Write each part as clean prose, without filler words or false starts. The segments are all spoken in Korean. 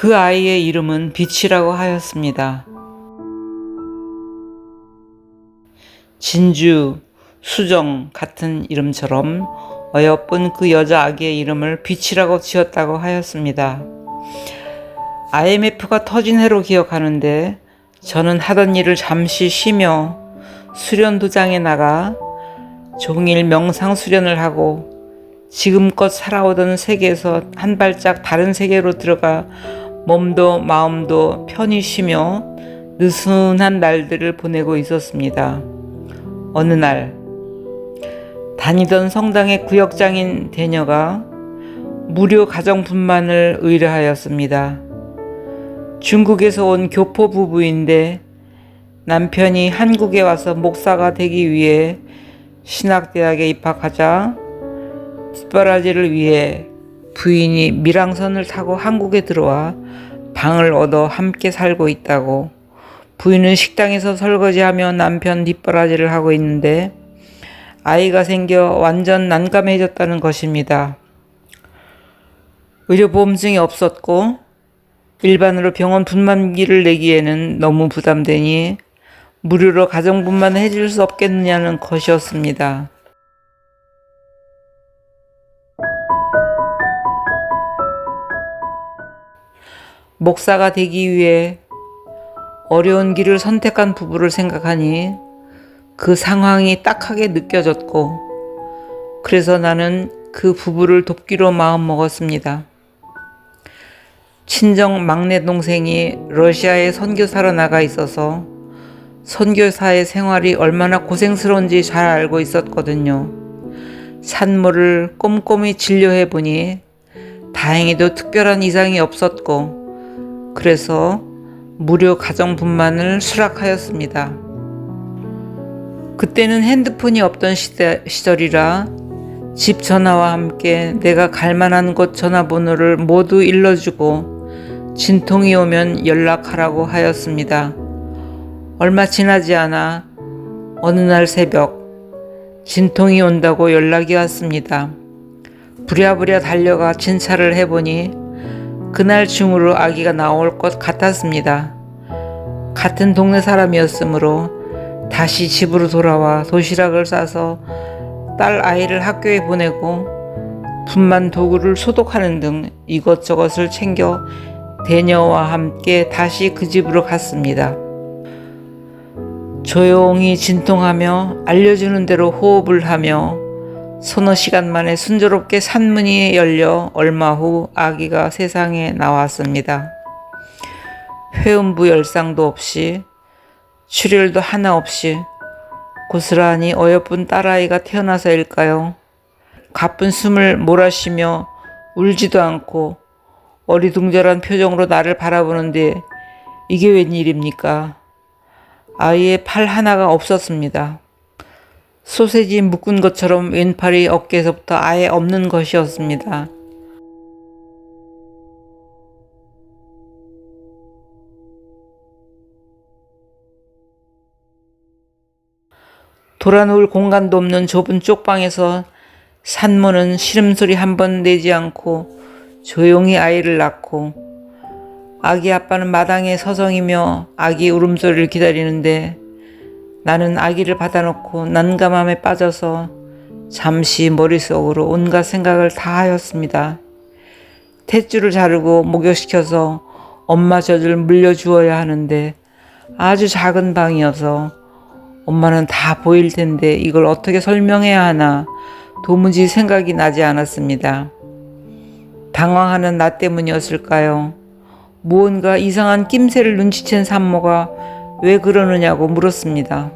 그 아이의 이름은 빛이라고 하였습니다. 진주, 수정 같은 이름처럼 어여쁜 그 여자 아기의 이름을 빛이라고 지었다고 하였습니다. IMF가 터진 해로 기억하는데 저는 하던 일을 잠시 쉬며 수련도장에 나가 종일 명상 수련을 하고 지금껏 살아오던 세계에서 한 발짝 다른 세계로 들어가 몸도 마음도 편히 쉬며 느슨한 날들을 보내고 있었습니다. 어느 날 다니던 성당의 구역장인 대녀가 무료 가정분만을 의뢰하였습니다. 중국에서 온 교포 부부인데 남편이 한국에 와서 목사가 되기 위해 신학대학에 입학하자 뒷바라지를 위해 부인이 밀항선을 타고 한국에 들어와 방을 얻어 함께 살고 있다고, 부인은 식당에서 설거지하며 남편 뒷바라지를 하고 있는데 아이가 생겨 완전 난감해졌다는 것입니다. 의료보험증이 없었고 일반으로 병원 분만비를 내기에는 너무 부담되니 무료로 가정분만을 해줄 수 없겠느냐는 것이었습니다. 목사가 되기 위해 어려운 길을 선택한 부부를 생각하니 그 상황이 딱하게 느껴졌고, 그래서 나는 그 부부를 돕기로 마음먹었습니다. 친정 막내 동생이 러시아에 선교사로 나가 있어서 선교사의 생활이 얼마나 고생스러운지 잘 알고 있었거든요. 산모를 꼼꼼히 진료해보니 다행히도 특별한 이상이 없었고, 그래서 무료 가정분만을 수락하였습니다. 그때는 핸드폰이 없던 시절이라 집 전화와 함께 내가 갈만한 곳 전화번호를 모두 일러주고 진통이 오면 연락하라고 하였습니다. 얼마 지나지 않아 어느 날 새벽 진통이 온다고 연락이 왔습니다. 부랴부랴 달려가 진찰을 해보니 그날 중으로 아기가 나올 것 같았습니다. 같은 동네 사람이었으므로 다시 집으로 돌아와 도시락을 싸서 딸 아이를 학교에 보내고 분만 도구를 소독하는 등 이것저것을 챙겨 대녀와 함께 다시 그 집으로 갔습니다. 조용히 진통하며 알려주는 대로 호흡을 하며 서너 시간 만에 순조롭게 산문이 열려 얼마 후 아기가 세상에 나왔습니다. 회음부 열상도 없이 출혈도 하나 없이 고스란히 어여쁜 딸아이가 태어나서일까요? 가쁜 숨을 몰아쉬며 울지도 않고 어리둥절한 표정으로 나를 바라보는데 이게 웬일입니까? 아이의 팔 하나가 없었습니다. 소세지 묶은 것처럼 왼팔이 어깨에서부터 아예 없는 것이었습니다. 돌아놓을 공간도 없는 좁은 쪽방에서 산모는 시름소리 한 번 내지 않고 조용히 아이를 낳고, 아기 아빠는 마당에 서성이며 아기 울음소리를 기다리는데 나는 아기를 받아놓고 난감함에 빠져서 잠시 머릿속으로 온갖 생각을 다 하였습니다. 탯줄을 자르고 목욕시켜서 엄마 젖을 물려주어야 하는데 아주 작은 방이어서 엄마는 다 보일 텐데 이걸 어떻게 설명해야 하나 도무지 생각이 나지 않았습니다. 당황하는 나 때문이었을까요? 무언가 이상한 낌새를 눈치챈 산모가 왜 그러느냐고 물었습니다.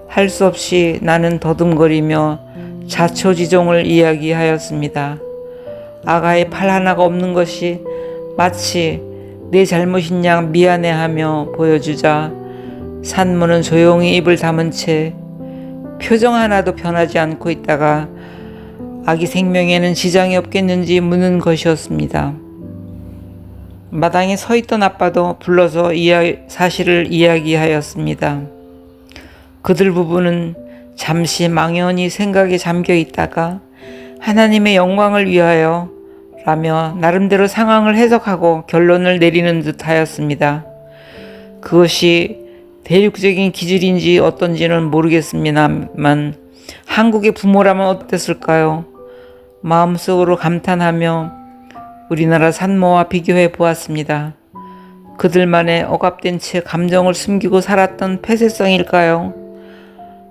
할 수 없이 나는 더듬거리며 자초지종을 이야기하였습니다. 아가의 팔 하나가 없는 것이 마치 내 잘못인 양 미안해하며 보여주자 산모는 조용히 입을 다문 채 표정 하나도 변하지 않고 있다가 아기 생명에는 지장이 없겠는지 묻는 것이었습니다. 마당에 서 있던 아빠도 불러서 사실을 이야기하였습니다. 그들 부부는 잠시 망연히 생각에 잠겨 있다가 하나님의 영광을 위하여 라며 나름대로 상황을 해석하고 결론을 내리는 듯 하였습니다. 그것이 대륙적인 기질인지 어떤지는 모르겠습니다만 한국의 부모라면 어땠을까요? 마음속으로 감탄하며 우리나라 산모와 비교해 보았습니다. 그들만의 억압된 채 감정을 숨기고 살았던 폐쇄성일까요?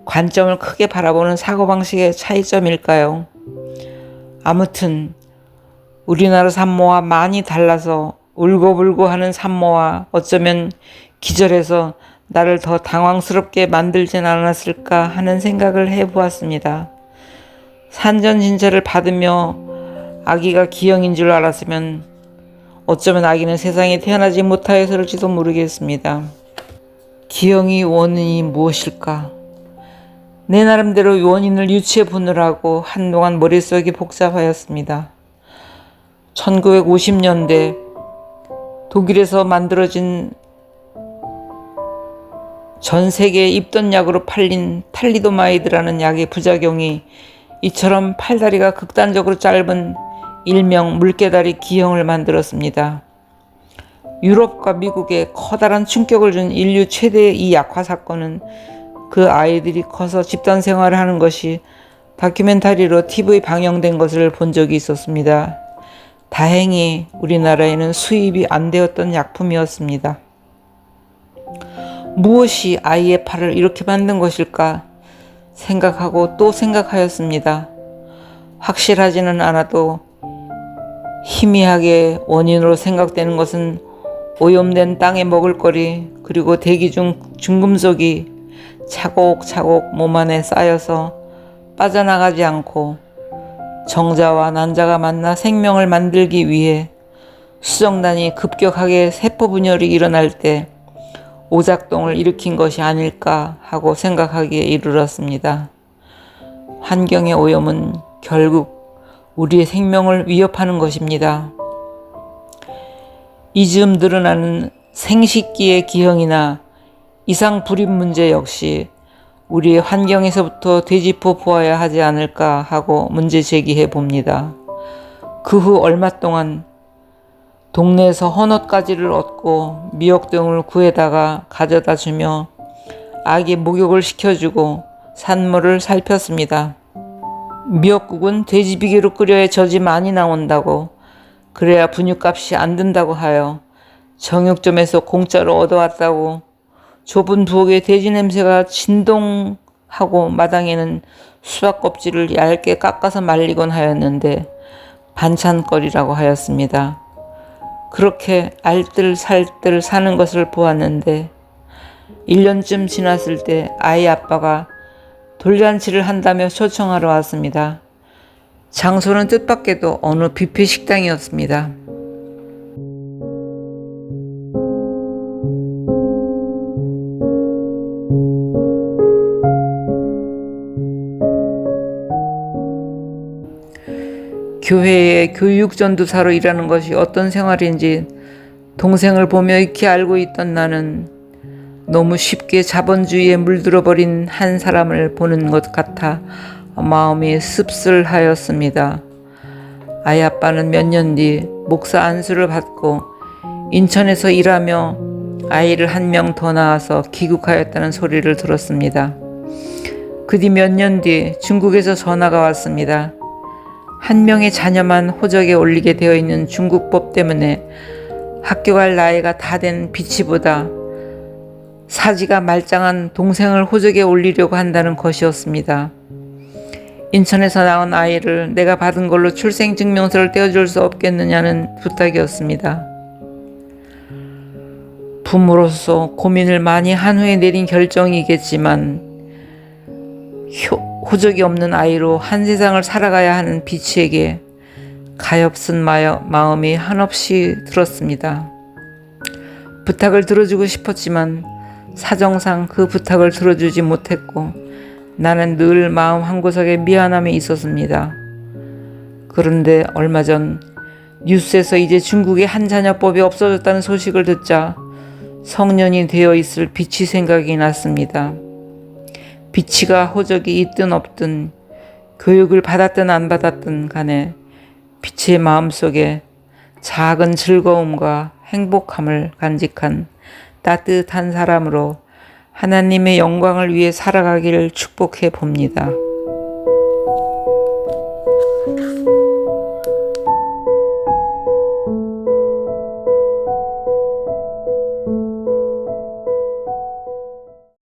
관점을 크게 바라보는 사고방식의 차이점일까요? 아무튼 우리나라 산모와 많이 달라서 울고불고 하는 산모와 어쩌면 기절해서 나를 더 당황스럽게 만들진 않았을까 하는 생각을 해보았습니다. 산전진찰을 받으며 아기가 기형인 줄 알았으면 어쩌면 아기는 세상에 태어나지 못하였을지도 모르겠습니다. 기형의 원인이 무엇일까? 내 나름대로 원인을 유추해 보느라고 한동안 머릿속이 복잡하였습니다. 1950년대 독일에서 만들어진 전 세계에 입던 약으로 팔린 탈리도마이드라는 약의 부작용이 이처럼 팔다리가 극단적으로 짧은 일명 물개다리 기형을 만들었습니다. 유럽과 미국에 커다란 충격을 준 인류 최대의 이 약화 사건은 그 아이들이 커서 집단 생활을 하는 것이 다큐멘터리로 TV 방영된 것을 본 적이 있었습니다. 다행히 우리나라에는 수입이 안 되었던 약품이었습니다. 무엇이 아이의 팔을 이렇게 만든 것일까 생각하고 또 생각하였습니다. 확실하지는 않아도 희미하게 원인으로 생각되는 것은 오염된 땅의 먹을거리 그리고 대기 중 중금속이 차곡차곡 몸 안에 쌓여서 빠져나가지 않고 정자와 난자가 만나 생명을 만들기 위해 수정단이 급격하게 세포 분열이 일어날 때 오작동을 일으킨 것이 아닐까 하고 생각하기에 이르렀습니다. 환경의 오염은 결국 우리의 생명을 위협하는 것입니다. 이즈음 늘어나는 생식기의 기형이나 이상 불임 문제 역시 우리의 환경에서부터 되짚어 보아야 하지 않을까 하고 문제 제기해 봅니다. 그 후 얼마 동안 동네에서 헌옷가지를 얻고 미역 등을 구해다가 가져다 주며 아기 목욕을 시켜주고 산모를 살폈습니다. 미역국은 돼지비계로 끓여야 젖이 많이 나온다고, 그래야 분유값이 안 든다고 하여 정육점에서 공짜로 얻어왔다고, 좁은 부엌에 돼지 냄새가 진동하고 마당에는 수박 껍질을 얇게 깎아서 말리곤 하였는데 반찬거리라고 하였습니다. 그렇게 알뜰살뜰 사는 것을 보았는데 1년쯤 지났을 때 아이 아빠가 돌잔치를 한다며 초청하러 왔습니다. 장소는 뜻밖에도 어느 뷔페 식당이었습니다. 교회의 교육전도사로 일하는 것이 어떤 생활인지 동생을 보며 익히 알고 있던 나는 너무 쉽게 자본주의에 물들어버린 한 사람을 보는 것 같아 마음이 씁쓸하였습니다. 아이 아빠는 몇 년 뒤 목사 안수를 받고 인천에서 일하며 아이를 한 명 더 낳아서 귀국하였다는 소리를 들었습니다. 그 뒤 몇 년 뒤 중국에서 전화가 왔습니다. 한 명의 자녀만 호적에 올리게 되어 있는 중국법 때문에 학교 갈 나이가 다 된 비치보다 사지가 말짱한 동생을 호적에 올리려고 한다는 것이었습니다. 인천에서 낳은 아이를 내가 받은 걸로 출생증명서를 떼어줄 수 없겠느냐는 부탁이었습니다. 부모로서 고민을 많이 한 후에 내린 결정이겠지만 호적이 없는 아이로 한 세상을 살아가야 하는 비치에게 가엾은 마음이 한없이 들었습니다. 부탁을 들어주고 싶었지만 사정상 그 부탁을 들어주지 못했고 나는 늘 마음 한구석에 미안함이 있었습니다. 그런데 얼마 전 뉴스에서 이제 중국의 한자녀법이 없어졌다는 소식을 듣자 성년이 되어 있을 비치 생각이 났습니다. 비치가 호적이 있든 없든 교육을 받았든 안 받았든 간에 빛의 마음속에 작은 즐거움과 행복함을 간직한 따뜻한 사람으로 하나님의 영광을 위해 살아가기를 축복해 봅니다.